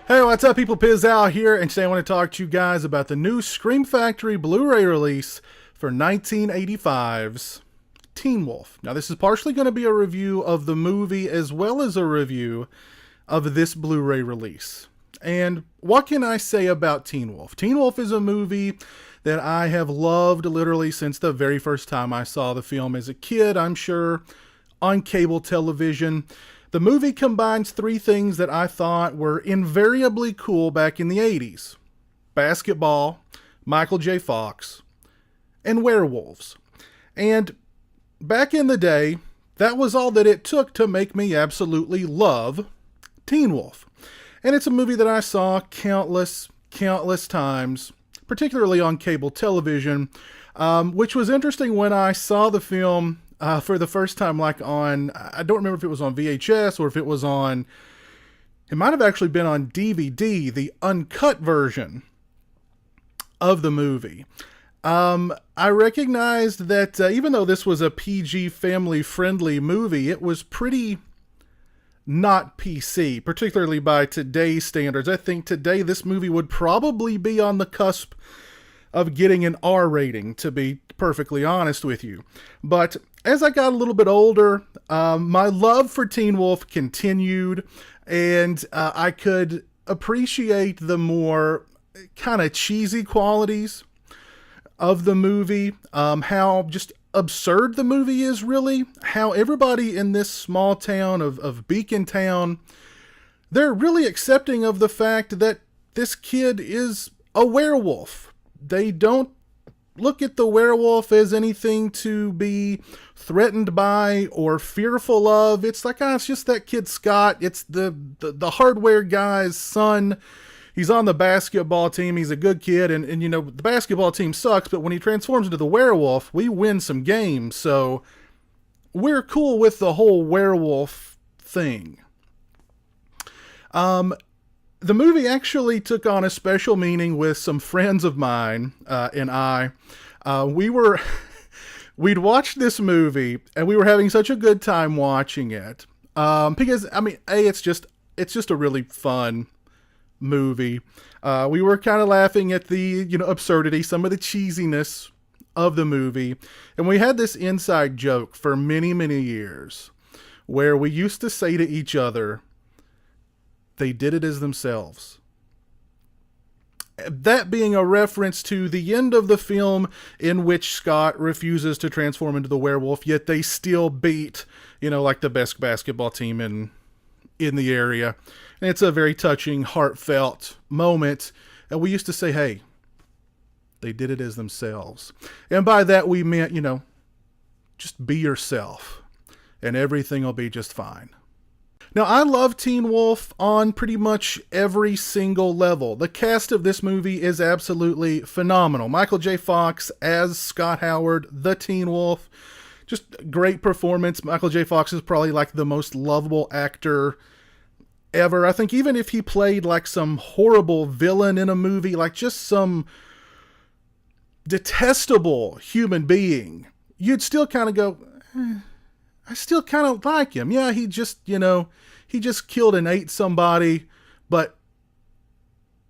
Hey, what's up, people? Piz Al here, and today I want to talk to you guys about the new Scream Factory Blu-ray release for 1985's Teen Wolf. Now, this is partially going to be a review of the movie as well as a review of this Blu-ray release. And what can I say about Teen Wolf? Teen Wolf is a movie that I have loved literally since the very first time I saw the film as a kid, I'm sure, on cable television. The movie combines three things that I thought were invariably cool back in the 80s. Basketball, Michael J. Fox, and werewolves. And back in the day, that was all that it took to make me absolutely love Teen Wolf. And it's a movie that I saw countless times, particularly on cable television, which was interesting when I saw the film for the first time, like on, I don't remember if it was on VHS or if it was on, it might have actually been on DVD, the uncut version of the movie. I recognized that even though this was a PG family-friendly movie, it was pretty not PC, particularly by today's standards. I think today this movie would probably be on the cusp of getting an R rating, to be perfectly honest with you. But as I got a little bit older, my love for Teen Wolf continued, and I could appreciate the more kind of cheesy qualities of the movie, how just absurd the movie is, really, how everybody in this small town of Beacon Town, they're really accepting of the fact that this kid is a werewolf. They don't look at the werewolf as anything to be threatened by or fearful of. It's like, it's just that kid Scott. It's the hardware guy's son. He's on the basketball team. He's a good kid. And you know, the basketball team sucks, but when he transforms into the werewolf, we win some games. So we're cool with the whole werewolf thing. The movie actually took on a special meaning with some friends of mine and I. We'd watched this movie and we were having such a good time watching it because I mean, it's just a really fun movie. We were kind of laughing at the absurdity, some of the cheesiness of the movie, and we had this inside joke for many years where we used to say to each other, they did it as themselves. That being a reference to the end of the film in which Scott refuses to transform into the werewolf, yet they still beat, like the best basketball team in the area. And it's a very touching, heartfelt moment. And we used to say, hey, they did it as themselves. And by that we meant, just be yourself and everything will be just fine. Now, I love Teen Wolf on pretty much every single level. The cast of this movie is absolutely phenomenal. Michael J. Fox as Scott Howard, the Teen Wolf. Just great performance. Michael J. Fox is probably like the most lovable actor ever. I think even if he played like some horrible villain in a movie, like just some detestable human being, you'd still kind of go, I still kind of like him. Yeah, he just killed and ate somebody, but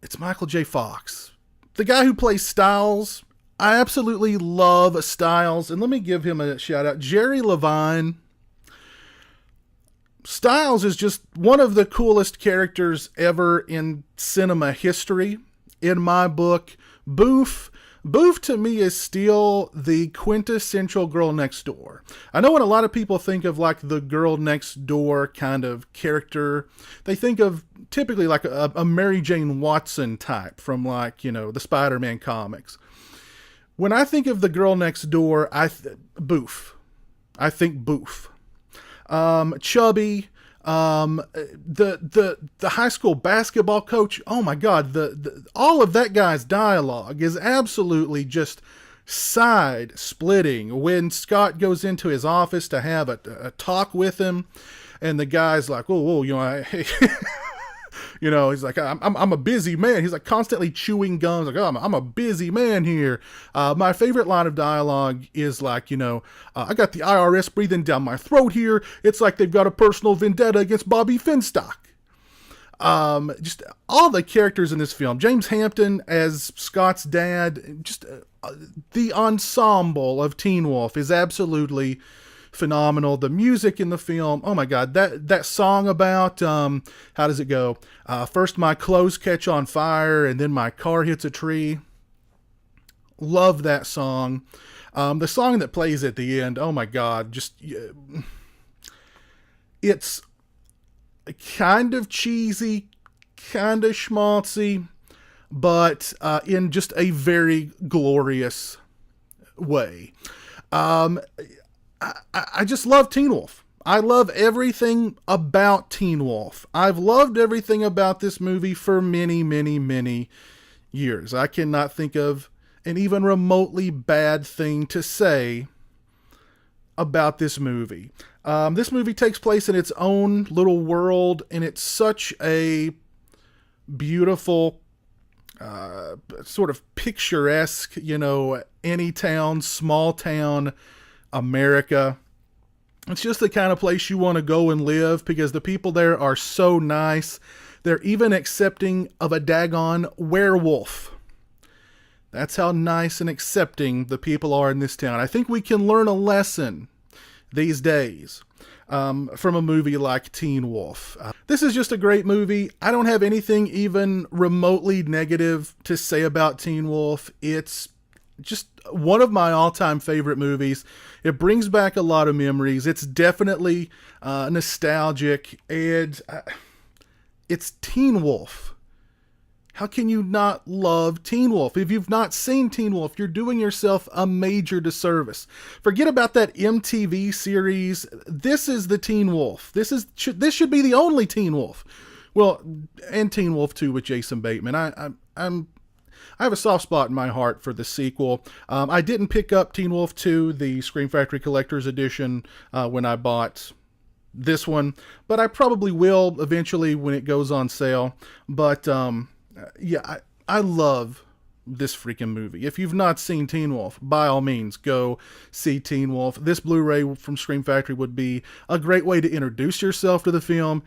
it's Michael J. Fox. The guy who plays Styles, I absolutely love Styles, and let me give him a shout out. Jerry Levine. Styles is just one of the coolest characters ever in cinema history, in my book. Boof to me is still the quintessential girl next door. I know when a lot of people think of like the girl next door kind of character, they think of typically like a Mary Jane Watson type from like, the Spider-Man comics. When I think of the girl next door, Boof. I think Boof. Chubby, the high school basketball coach. Oh my God. All of that guy's dialogue is absolutely just side splitting when Scott goes into his office to have a talk with him. And the guy's like, he's like, I'm a busy man. He's like constantly chewing gums. Like, I'm a busy man here. My favorite line of dialogue is like, I got the IRS breathing down my throat here. It's like they've got a personal vendetta against Bobby Finstock. Just all the characters in this film. James Hampton as Scott's dad. Just the ensemble of Teen Wolf is absolutely phenomenal. The music in the film, oh my god, that song about how does it go? First my clothes catch on fire and then my car hits a tree. Love that song. The song that plays at the end, oh my god, just it's kind of cheesy, kind of schmaltzy, but in just a very glorious way. I just love Teen Wolf. I love everything about Teen Wolf. I've loved everything about this movie for many, many, many years. I cannot think of an even remotely bad thing to say about this movie. This movie takes place in its own little world, and it's such a beautiful, sort of picturesque, any town, small town, America. It's just the kind of place you want to go and live because the people there are so nice. They're even accepting of a daggone werewolf. That's how nice and accepting the people are in this town. I think we can learn a lesson these days from a movie like Teen Wolf. This is just a great movie. I don't have anything even remotely negative to say about Teen Wolf. It's just one of my all-time favorite movies. It brings back a lot of memories. It's definitely nostalgic, and it's Teen Wolf. How can you not love Teen Wolf? If you've not seen Teen Wolf, you're doing yourself a major disservice. Forget about that MTV series. This is the Teen Wolf. This should be the only Teen Wolf. Well, and Teen Wolf 2 with Jason Bateman. I have a soft spot in my heart for the sequel. I didn't pick up Teen Wolf 2, the Scream Factory Collector's Edition, when I bought this one, but I probably will eventually when it goes on sale. But yeah, I love this freaking movie. If you've not seen Teen Wolf, by all means, go see Teen Wolf. This Blu-ray from Scream Factory would be a great way to introduce yourself to the film.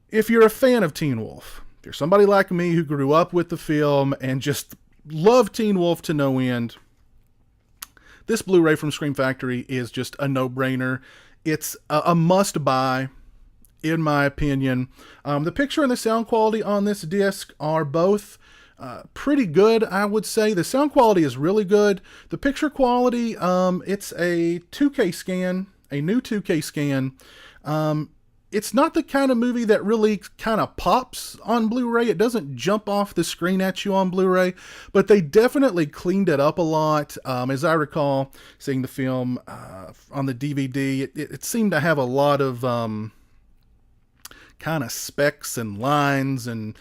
If you're a fan of Teen Wolf, if you're somebody like me who grew up with the film and just loved Teen Wolf to no end, this Blu-ray from Scream Factory is just a no-brainer. It's a must-buy, in my opinion. The picture and the sound quality on this disc are both pretty good, I would say. The sound quality is really good. The picture quality, it's a 2K scan, a new 2K scan. It's not the kind of movie that really kind of pops on Blu-ray. It doesn't jump off the screen at you on Blu-ray, but they definitely cleaned it up a lot. As I recall seeing the film on the DVD, it seemed to have a lot of kind of specks and lines and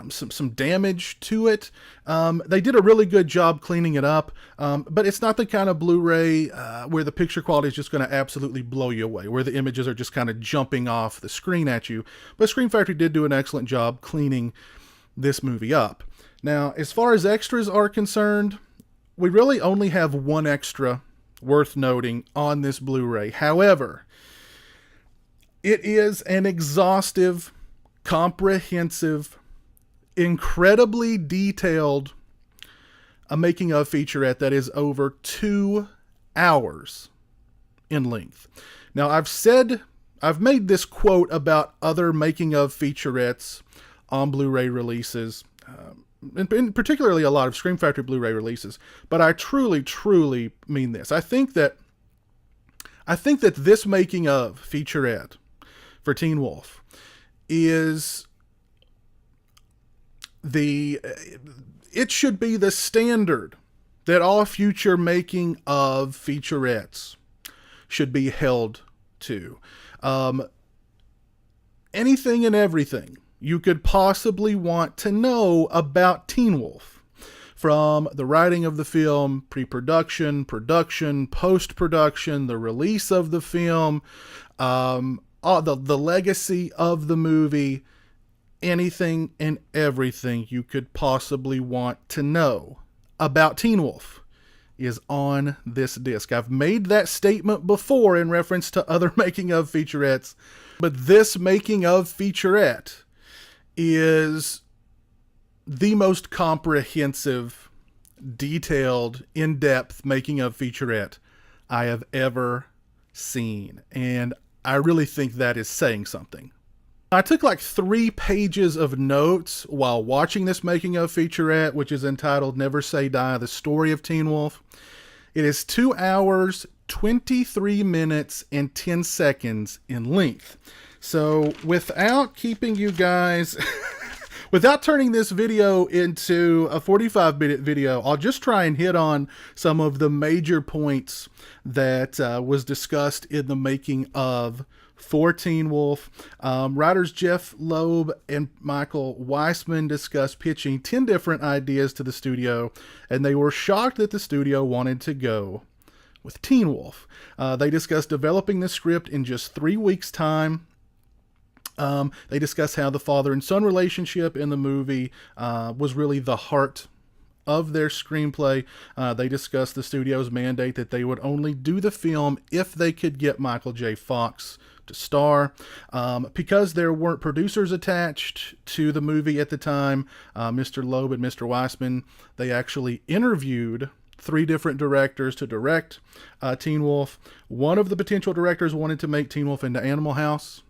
some damage to it. They did a really good job cleaning it up, but it's not the kind of Blu-ray where the picture quality is just going to absolutely blow you away, where the images are just kind of jumping off the screen at you. But Scream Factory did do an excellent job cleaning this movie up. Now, as far as extras are concerned, we really only have one extra worth noting on this Blu-ray. However, it is an exhaustive, comprehensive, incredibly detailed making of featurette that is over 2 hours in length. Now, I've made this quote about other making of featurettes on Blu-ray releases, and particularly a lot of Scream Factory Blu-ray releases, but I truly, truly mean this. I think that this making of featurette for Teen Wolf is it should be the standard that all future making of featurettes should be held to. Anything and everything you could possibly want to know about Teen Wolf, from the writing of the film, pre-production, production, post-production, the release of the film, the legacy of the movie, anything and everything you could possibly want to know about Teen Wolf is on this disc. I've made that statement before in reference to other making of featurettes, but this making of featurette is the most comprehensive, detailed, in-depth making of featurette I have ever seen. And I really think that is saying something. I took like 3 pages of notes while watching this making of featurette, which is entitled Never Say Die, The Story of Teen Wolf. It is 2 hours, 23 minutes, and 10 seconds in length. So without keeping you guys, without turning this video into a 45-minute video, I'll just try and hit on some of the major points that was discussed in the making of for Teen Wolf. Writers Jeff Loeb and Michael Weissman discussed pitching 10 different ideas to the studio, and they were shocked that the studio wanted to go with Teen Wolf. They discussed developing the script in just 3 weeks' time. They discussed how the father and son relationship in the movie was really the heart of their screenplay. They discussed the studio's mandate that they would only do the film if they could get Michael J. Fox to star. Because there weren't producers attached to the movie at the time, Mr. Loeb and Mr. Weissman, they actually interviewed 3 different directors to direct Teen Wolf. One of the potential directors wanted to make Teen Wolf into Animal House.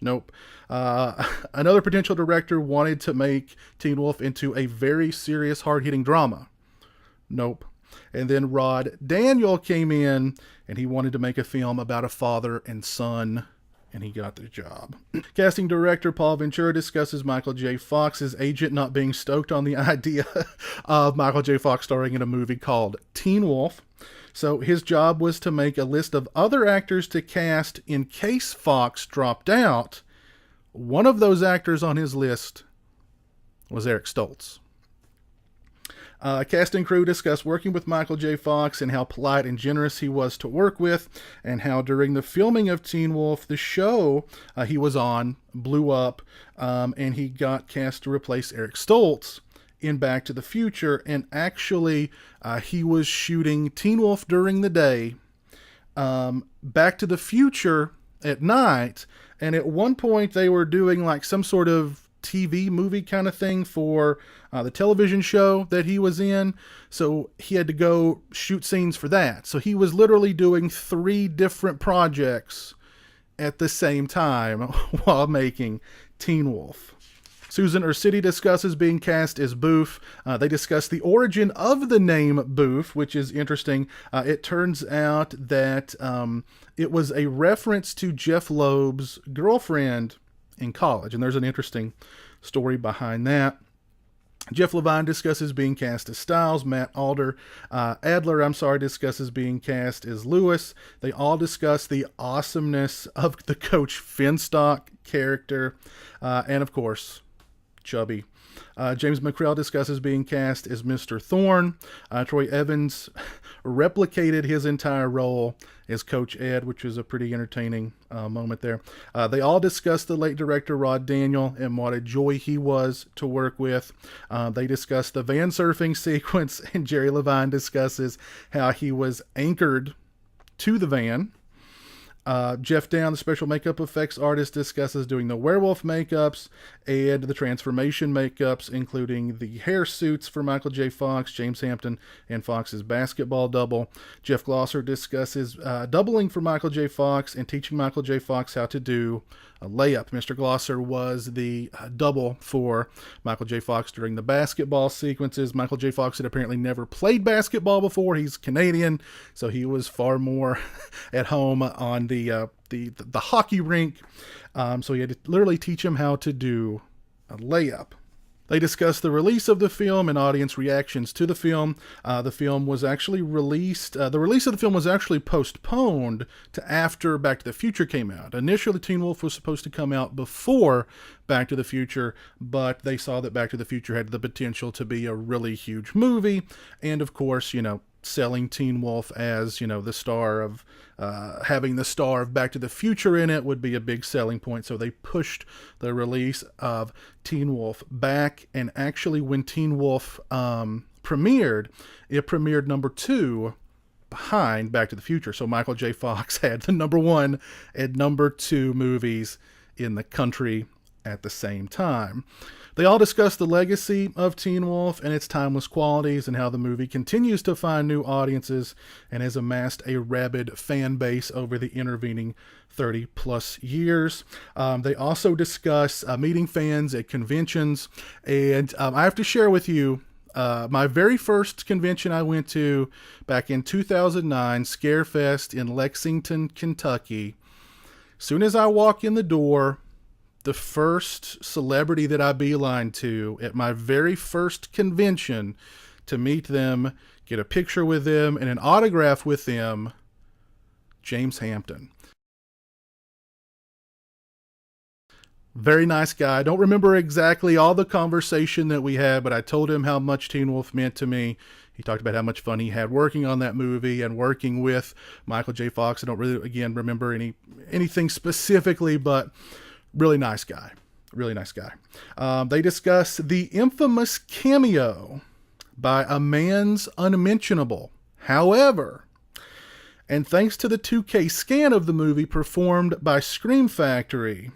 Nope. Another potential director wanted to make Teen Wolf into a very serious, hard-hitting drama. Nope. And then Rod Daniel came in, and he wanted to make a film about a father and son, and he got the job. Casting director Paul Ventura discusses Michael J. Fox's agent not being stoked on the idea of Michael J. Fox starring in a movie called Teen Wolf. So his job was to make a list of other actors to cast in case Fox dropped out. One of those actors on his list was Eric Stoltz. Cast and crew discussed working with Michael J. Fox and how polite and generous he was to work with, and how during the filming of Teen Wolf, the show he was on blew up, and he got cast to replace Eric Stoltz in Back to the Future. And actually, he was shooting Teen Wolf during the day, Back to the Future at night, and at one point they were doing like some sort of TV movie kind of thing for the television show that he was in. So he had to go shoot scenes for that. So he was literally doing 3 different projects at the same time while making Teen Wolf. Susan Ursitti discusses being cast as Boof. They discuss the origin of the name Boof, which is interesting. It turns out that it was a reference to Jeff Loeb's girlfriend in college, and there's an interesting story behind that. Jeff Levine discusses being cast as Styles. Matt Adler discusses being cast as Lewis. They all discuss the awesomeness of the Coach Finstock character, and of course, Chubby. James McCrell discusses being cast as Mr. Thorne. Troy Evans replicated his entire role as Coach Ed, which was a pretty entertaining moment there. They all discussed the late director Rod Daniel and what a joy he was to work with. They discussed the van surfing sequence, and Jerry Levine discusses how he was anchored to the van. Jeff Down, the special makeup effects artist, discusses doing the werewolf makeups and the transformation makeups, including the hair suits for Michael J. Fox, James Hampton, and Fox's basketball double. Jeff Glosser discusses doubling for Michael J. Fox and teaching Michael J. Fox how to do a layup. Mr. Glosser was the double for Michael J. Fox during the basketball sequences. Michael J. Fox had apparently never played basketball before. He's Canadian, so he was far more at home on the hockey rink. So he had to literally teach him how to do a layup. They discussed the release of the film and audience reactions to the film. The film was actually released. The release of the film was actually postponed to after Back to the Future came out. Initially, Teen Wolf was supposed to come out before Back to the Future, but they saw that Back to the Future had the potential to be a really huge movie. And of course, selling Teen Wolf as, the star of, having the star of Back to the Future in it would be a big selling point. So they pushed the release of Teen Wolf back. And actually, when Teen Wolf premiered, it premiered number 2 behind Back to the Future. So Michael J. Fox had the number 1 and number 2 movies in the country at the same time. They all discuss the legacy of Teen Wolf and its timeless qualities, and how the movie continues to find new audiences and has amassed a rabid fan base over the intervening 30 plus years. They also discuss meeting fans at conventions, and I have to share with you my very first convention I went to back in 2009, Scarefest in Lexington, Kentucky. Soon as I walk in the door, the first celebrity that I beeline to at my very first convention to meet them, get a picture with them, and an autograph with them, James Hampton. Very nice guy. I don't remember exactly all the conversation that we had, but I told him how much Teen Wolf meant to me. He talked about how much fun he had working on that movie and working with Michael J. Fox. I don't really, again, remember anything specifically, but really nice guy. Really nice guy. They discuss the infamous cameo by a man's unmentionable. However, and thanks to the 2K scan of the movie performed by Scream Factory,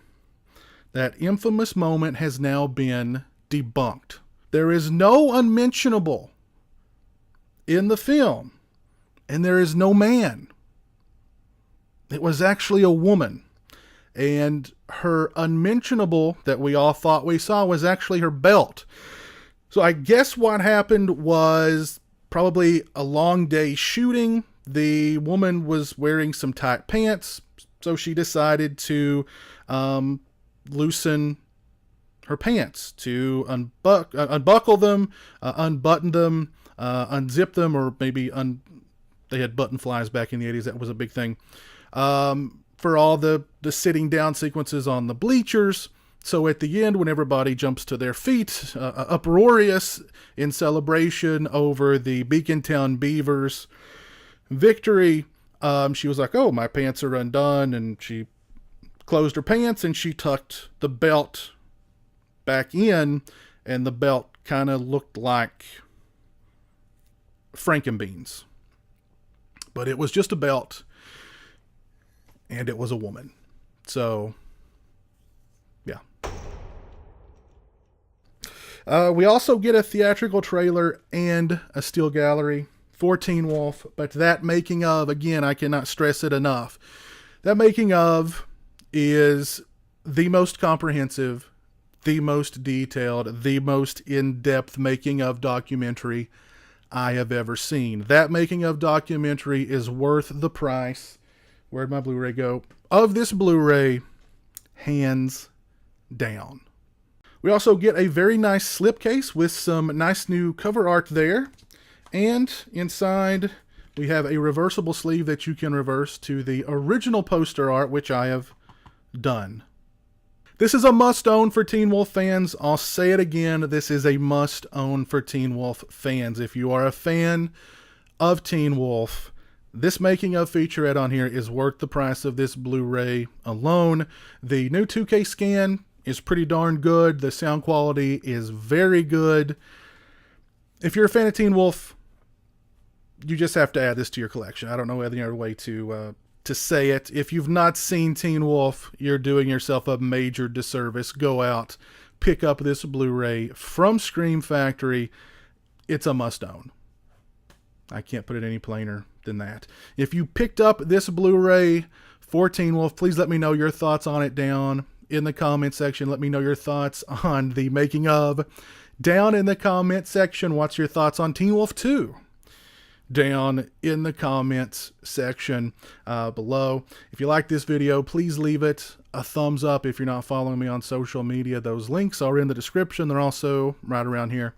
that infamous moment has now been debunked. There is no unmentionable in the film, and there is no man. It was actually a woman. And her unmentionable that we all thought we saw was actually her belt. So I guess what happened was probably a long day shooting. The woman was wearing some tight pants, so she decided to loosen her pants, to unbuckle them, unbutton them, unzip them, or maybe they had button flies back in the 80s. That was a big thing. For all the sitting down sequences on the bleachers. So at the end, when everybody jumps to their feet, uproarious in celebration over the Beacontown Beavers' victory, she was like, oh, my pants are undone. And she closed her pants and she tucked the belt back in, and the belt kind of looked like Frankenbeans. But it was just a belt. And it was a woman. So, yeah. We also get a theatrical trailer and a still gallery for Teen Wolf. But that making of, again, I cannot stress it enough. That making of is the most comprehensive, the most detailed, the most in-depth making of documentary I have ever seen. That making of documentary is worth the price. Where'd my Blu-ray go? Of this Blu-ray, hands down. We also get a very nice slipcase with some nice new cover art there. And inside, we have a reversible sleeve that you can reverse to the original poster art, which I have done. This is a must-own for Teen Wolf fans. I'll say it again. This is a must-own for Teen Wolf fans. If you are a fan of Teen Wolf, this making of featurette on here is worth the price of this Blu-ray alone. The new 2K scan is pretty darn good. The sound quality is very good. If you're a fan of Teen Wolf, you just have to add this to your collection. I don't know any other way to say it. If you've not seen Teen Wolf, you're doing yourself a major disservice. Go out, pick up this Blu-ray from Scream Factory. It's a must-own. I can't put it any plainer than that. If you picked up this Blu-ray for Teen Wolf, please let me know your thoughts on it down in the comment section. Let me know your thoughts on the making of down in the comment section. What's your thoughts on Teen Wolf 2? Down in the comments section below. If you like this video, please leave it a thumbs up. If you're not following me on social media, those links are in the description. They're also right around here.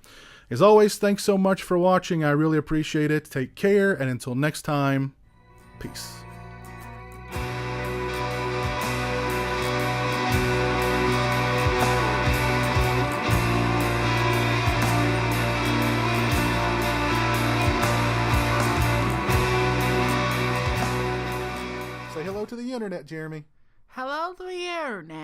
As always, thanks so much for watching. I really appreciate it. Take care, and until next time, peace. Say hello to the internet, Jeremy. Hello to the internet.